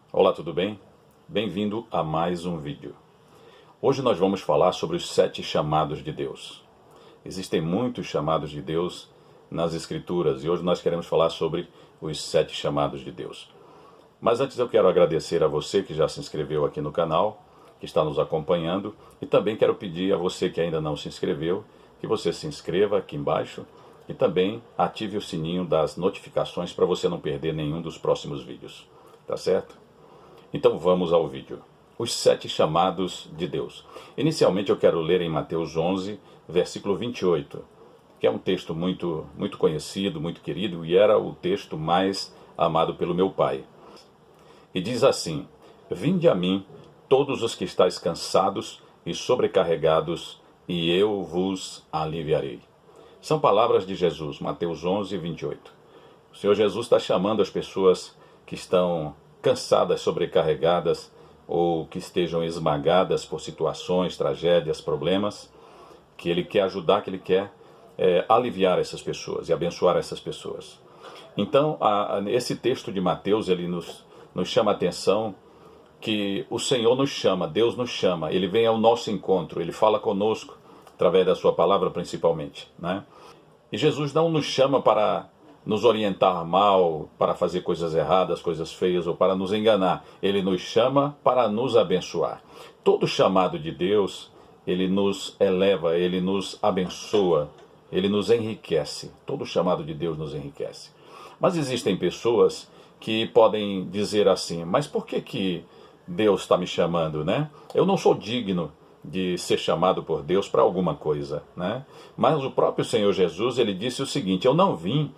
Olá, tudo bem? Bem-vindo a mais um vídeo. Hoje nós vamos falar sobre os 7 chamados de Deus. Existem muitos chamados de Deus nas Escrituras e hoje nós queremos falar sobre os 7 chamados de Deus. Mas antes eu quero agradecer a você que já se inscreveu aqui no canal, que está nos acompanhando, e também quero pedir a você que ainda não se inscreveu, que você se inscreva aqui embaixo e também ative o sininho das notificações para você não perder nenhum dos próximos vídeos. Tá certo? Então vamos ao vídeo. Os 7 chamados de Deus. Inicialmente eu quero ler em Mateus 11, versículo 28, que é um texto muito conhecido, muito querido, e era o texto mais amado pelo meu pai. E diz assim: Vinde a mim, todos os que estáis cansados e sobrecarregados, e eu vos aliviarei. São palavras de Jesus, Mateus 11, 28. O Senhor Jesus está chamando as pessoas que estão cansadas, sobrecarregadas ou que estejam esmagadas por situações, tragédias, problemas, que Ele quer ajudar, que Ele quer aliviar essas pessoas e abençoar essas pessoas. Então, esse texto de Mateus, ele nos chama a atenção que o Senhor nos chama, Deus nos chama, Ele vem ao nosso encontro, Ele fala conosco, através da sua palavra principalmente, né? E Jesus não nos chama para nos orientar mal, para fazer coisas erradas, coisas feias ou para nos enganar. Ele nos chama para nos abençoar. Todo chamado de Deus, ele nos eleva, ele nos abençoa, ele nos enriquece. Todo chamado de Deus nos enriquece. Mas existem pessoas que podem dizer assim: mas por que Deus está me chamando, né? Eu não sou digno de ser chamado por Deus para alguma coisa, né? Mas o próprio Senhor Jesus, ele disse o seguinte: eu não vim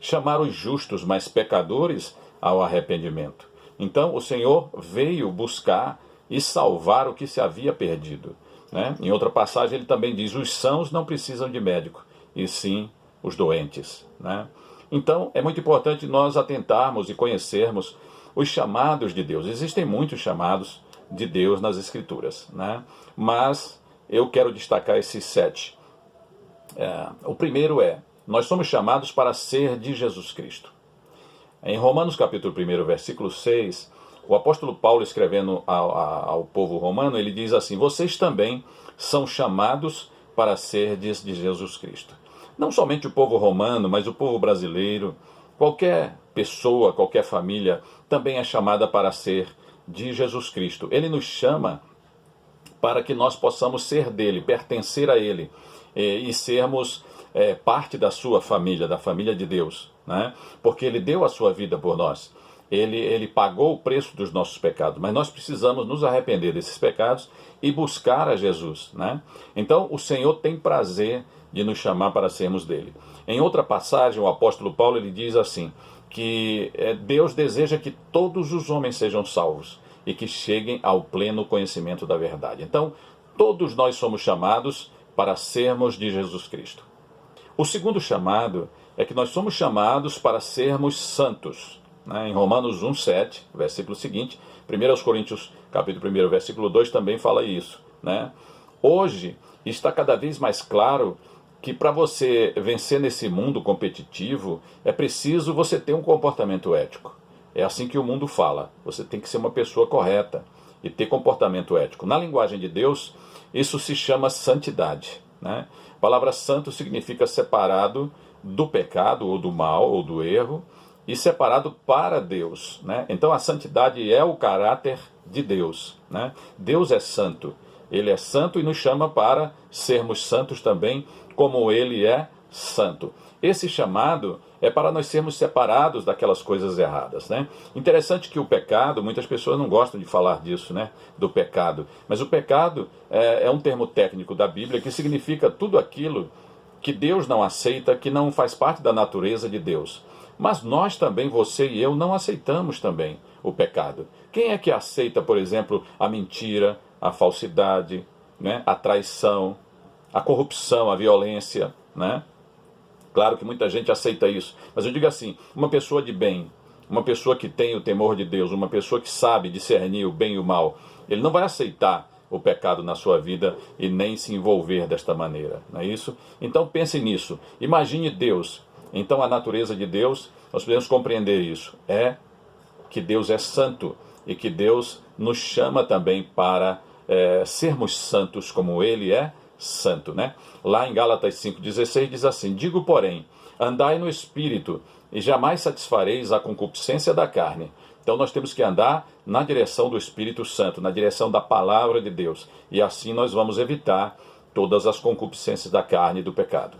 chamar os justos, mas pecadores ao arrependimento. Então o Senhor veio buscar e salvar o que se havia perdido, né? Em outra passagem ele também diz: os sãos não precisam de médico, e sim os doentes, né? Então é muito importante nós atentarmos e conhecermos os chamados de Deus. Existem muitos chamados de Deus nas Escrituras, né? Mas eu quero destacar esses 7. O primeiro nós somos chamados para ser de Jesus Cristo. Em Romanos capítulo 1, versículo 6, o apóstolo Paulo, escrevendo ao povo romano, ele diz assim: vocês também são chamados para ser de Jesus Cristo. Não somente o povo romano, mas o povo brasileiro, qualquer pessoa, qualquer família, também é chamada para ser de Jesus Cristo. Ele nos chama para que nós possamos ser dele, pertencer a ele e sermos parte da sua família, da família de Deus, né? Porque ele deu a sua vida por nós. Ele pagou o preço dos nossos pecados, mas nós precisamos nos arrepender desses pecados e buscar a Jesus, né? Então o Senhor tem prazer de nos chamar para sermos dele. Em outra passagem, o apóstolo Paulo ele diz assim, que Deus deseja que todos os homens sejam salvos e que cheguem ao pleno conhecimento da verdade. Então, todos nós somos chamados para sermos de Jesus Cristo. O segundo chamado é que nós somos chamados para sermos santos, né? Em Romanos 1,7, versículo seguinte, 1 Coríntios capítulo 1, versículo 2 também fala isso, né? Hoje está cada vez mais claro que para você vencer nesse mundo competitivo, é preciso você ter um comportamento ético. É assim que o mundo fala. Você tem que ser uma pessoa correta e ter comportamento ético. Na linguagem de Deus, isso se chama santidade, né? A palavra santo significa separado do pecado, ou do mal, ou do erro, e separado para Deus, né? Então a santidade é o caráter de Deus, né? Deus é santo. Ele é santo e nos chama para sermos santos também, como Ele é santo. Esse chamado é para nós sermos separados daquelas coisas erradas, né? Interessante que o pecado, muitas pessoas não gostam de falar disso, né? Do pecado. Mas o pecado é um termo técnico da Bíblia que significa tudo aquilo que Deus não aceita, que não faz parte da natureza de Deus. Mas nós também, você e eu, não aceitamos também o pecado. Quem é que aceita, por exemplo, a mentira, a falsidade, né? A traição, a corrupção, a violência, né? Claro que muita gente aceita isso, mas eu digo assim, uma pessoa de bem, uma pessoa que tem o temor de Deus, uma pessoa que sabe discernir o bem e o mal, ele não vai aceitar o pecado na sua vida e nem se envolver desta maneira, não é isso? Então pense nisso, imagine Deus. Então a natureza de Deus, nós podemos compreender isso, é que Deus é santo e que Deus nos chama também para sermos santos como Ele é santo, né? Lá em Gálatas 5,16 diz assim: digo, porém, andai no Espírito e jamais satisfareis a concupiscência da carne. Então nós temos que andar na direção do Espírito Santo, na direção da palavra de Deus. E assim nós vamos evitar todas as concupiscências da carne e do pecado.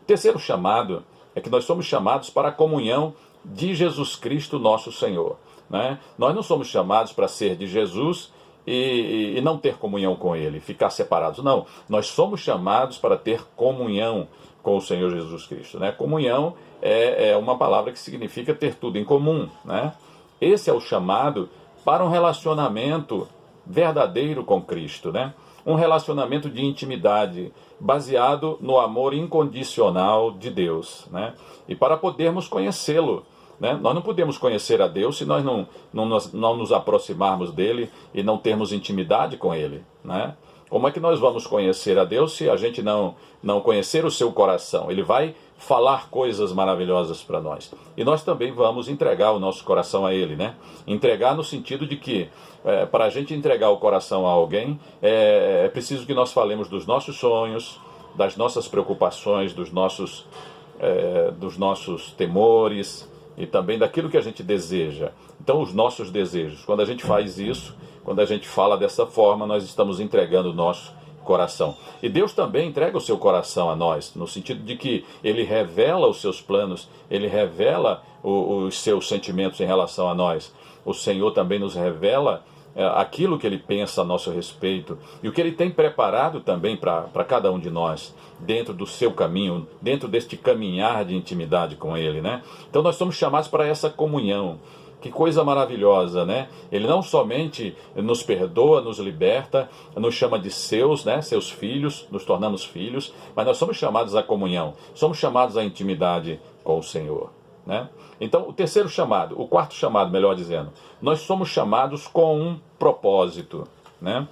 O terceiro chamado é que nós somos chamados para a comunhão de Jesus Cristo, nosso Senhor, né? Nós não somos chamados para ser de Jesus e não ter comunhão com Ele, ficar separados. Não, nós somos chamados para ter comunhão com o Senhor Jesus Cristo, né? Comunhão é uma palavra que significa ter tudo em comum, né? Esse é o chamado para um relacionamento verdadeiro com Cristo, né? Um relacionamento de intimidade baseado no amor incondicional de Deus, né? E para podermos conhecê-lo, né? Nós não podemos conhecer a Deus se nós não nos aproximarmos dele e não termos intimidade com ele, né? Como é que nós vamos conhecer a Deus se a gente não conhecer o seu coração? Ele vai falar coisas maravilhosas para nós. E nós também vamos entregar o nosso coração a Ele, né? Entregar no sentido de que, para a gente entregar o coração a alguém, é preciso que nós falemos dos nossos sonhos, das nossas preocupações, dos nossos temores e também daquilo que a gente deseja. Então, os nossos desejos. Quando a gente faz isso, quando a gente fala dessa forma, nós estamos entregando o nosso coração. E Deus também entrega o seu coração a nós, no sentido de que Ele revela os seus planos, Ele revela os seus sentimentos em relação a nós. O Senhor também nos revela aquilo que Ele pensa a nosso respeito e o que Ele tem preparado também para cada um de nós, dentro do seu caminho, dentro deste caminhar de intimidade com Ele, né? Então nós somos chamados para essa comunhão. Que coisa maravilhosa, né? Ele não somente nos perdoa, nos liberta, nos chama de seus, né? Seus filhos, nos tornamos filhos, mas nós somos chamados à comunhão, somos chamados à intimidade com o Senhor, né? Então, o quarto chamado, melhor dizendo, nós somos chamados com um propósito, né?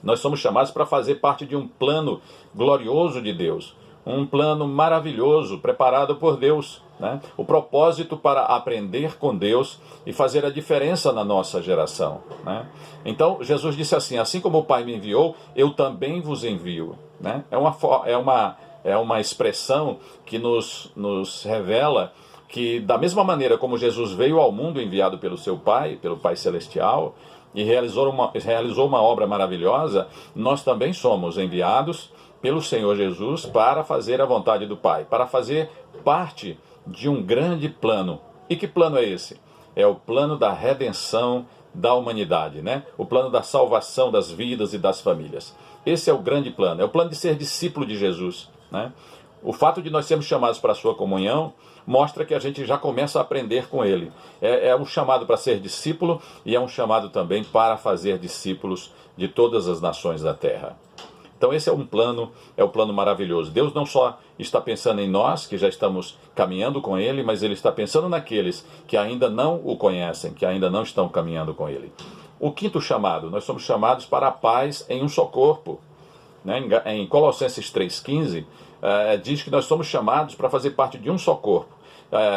Nós somos chamados para fazer parte de um plano glorioso de Deus, um plano maravilhoso preparado por Deus, né? O propósito para aprender com Deus e fazer a diferença na nossa geração, né? Então Jesus disse assim como o Pai me enviou, eu também vos envio, né? É uma expressão que nos revela que da mesma maneira como Jesus veio ao mundo enviado pelo seu Pai, pelo Pai Celestial, e realizou uma obra maravilhosa, nós também somos enviados pelo Senhor Jesus para fazer a vontade do Pai, para fazer parte de um grande plano. E que plano é esse? É o plano da redenção da humanidade, né? O plano da salvação das vidas e das famílias. Esse é o grande plano, é o plano de ser discípulo de Jesus, né? O fato de nós sermos chamados para a sua comunhão mostra que a gente já começa a aprender com ele. É um chamado para ser discípulo e é um chamado também para fazer discípulos de todas as nações da terra. Então esse é o plano maravilhoso. Deus não só está pensando em nós, que já estamos caminhando com Ele, mas Ele está pensando naqueles que ainda não o conhecem, que ainda não estão caminhando com Ele. O quinto chamado, nós somos chamados para a paz em um só corpo, né? Em Colossenses 3,15, diz que nós somos chamados para fazer parte de um só corpo,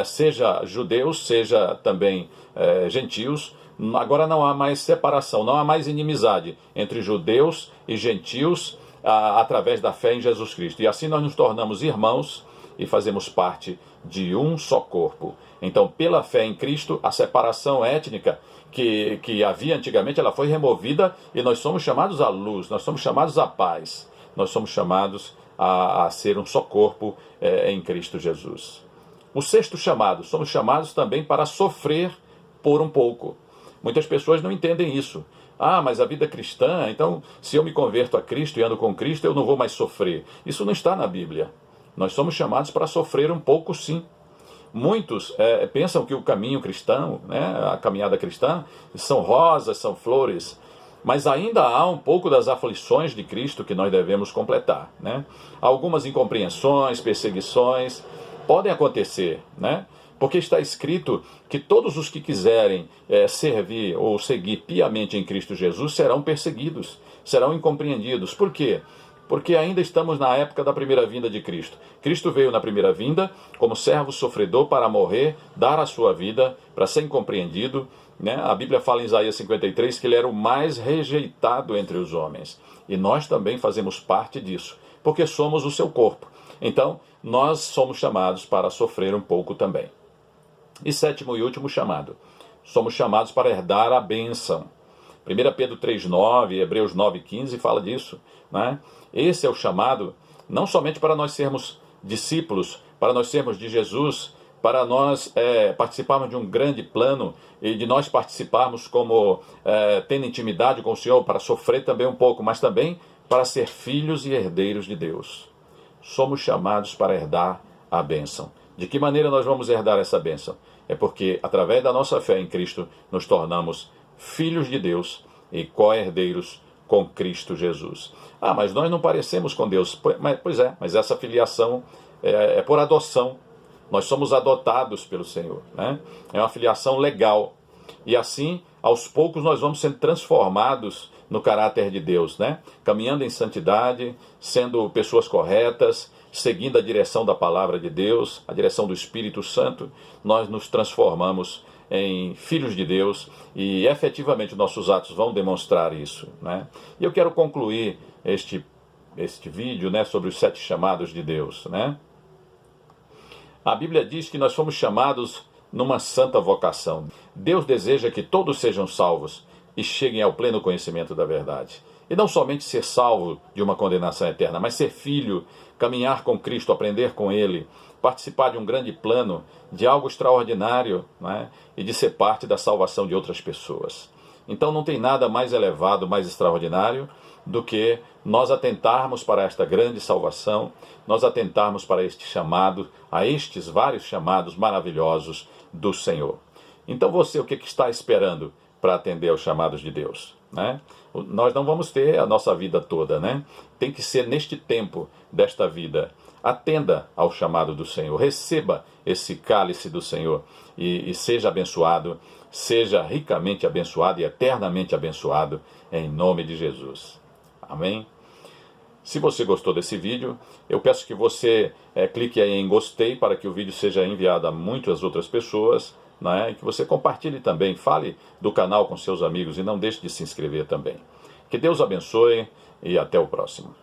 seja judeus, seja também gentios. Agora não há mais separação, não há mais inimizade entre judeus e gentios, através da fé em Jesus Cristo. E assim nós nos tornamos irmãos e fazemos parte de um só corpo. Então, pela fé em Cristo, a separação étnica que havia antigamente, ela foi removida e nós somos chamados à luz, nós somos chamados à paz, nós somos chamados a ser um só corpo em Cristo Jesus. O sexto chamado, somos chamados também para sofrer por um pouco. Muitas pessoas não entendem isso. Mas a vida cristã, então, se eu me converto a Cristo e ando com Cristo, eu não vou mais sofrer. Isso não está na Bíblia. Nós somos chamados para sofrer um pouco, sim. Muitos pensam que o caminho cristão, né, a caminhada cristã, são rosas, são flores. Mas ainda há um pouco das aflições de Cristo que nós devemos completar, né? Algumas incompreensões, perseguições podem acontecer, né? Porque está escrito que todos os que quiserem servir ou seguir piamente em Cristo Jesus serão perseguidos, serão incompreendidos. Por quê? porque ainda estamos na época da primeira vinda de Cristo. Cristo veio na primeira vinda como servo sofredor para morrer, dar a sua vida para ser incompreendido, né? A Bíblia fala em Isaías 53 que ele era o mais rejeitado entre os homens. E nós também fazemos parte disso, porque somos o seu corpo. Então, nós somos chamados para sofrer um pouco também. E sétimo e último chamado, somos chamados para herdar a bênção. 1 Pedro 3,9, Hebreus 9,15 fala disso, né? Esse é o chamado, não somente para nós sermos discípulos, para nós sermos de Jesus, para nós participarmos de um grande plano e de nós participarmos como tendo intimidade com o Senhor, para sofrer também um pouco, mas também para ser filhos e herdeiros de Deus. Somos chamados para herdar a bênção. De que maneira nós vamos herdar essa bênção? É porque, através da nossa fé em Cristo, nos tornamos filhos de Deus e co-herdeiros com Cristo Jesus. Ah, mas nós não parecemos com Deus. Pois é, mas essa filiação é por adoção. Nós somos adotados pelo Senhor, né? É uma filiação legal. E assim, aos poucos, nós vamos sendo transformados no caráter de Deus, né? Caminhando em santidade, sendo pessoas corretas, seguindo a direção da palavra de Deus, a direção do Espírito Santo, nós nos transformamos em filhos de Deus e efetivamente nossos atos vão demonstrar isso, né? E eu quero concluir este vídeo, né, sobre os 7 chamados de Deus, né? A Bíblia diz que nós fomos chamados numa santa vocação. Deus deseja que todos sejam salvos e cheguem ao pleno conhecimento da verdade. E não somente ser salvo de uma condenação eterna, mas ser filho, caminhar com Cristo, aprender com Ele, participar de um grande plano, de algo extraordinário, né? E de ser parte da salvação de outras pessoas. Então não tem nada mais elevado, mais extraordinário do que nós atentarmos para esta grande salvação, nós atentarmos para este chamado, a estes vários chamados maravilhosos do Senhor. Então você, o que está esperando para atender aos chamados de Deus, né? Nós não vamos ter a nossa vida toda, né? Tem que ser neste tempo desta vida. Atenda ao chamado do Senhor, receba esse cálice do Senhor e seja abençoado, seja ricamente abençoado e eternamente abençoado em nome de Jesus. Amém? Se você gostou desse vídeo, eu peço que você clique aí em gostei para que o vídeo seja enviado a muitas outras pessoas, né? E que você compartilhe também, fale do canal com seus amigos e não deixe de se inscrever também. Que Deus abençoe e até o próximo.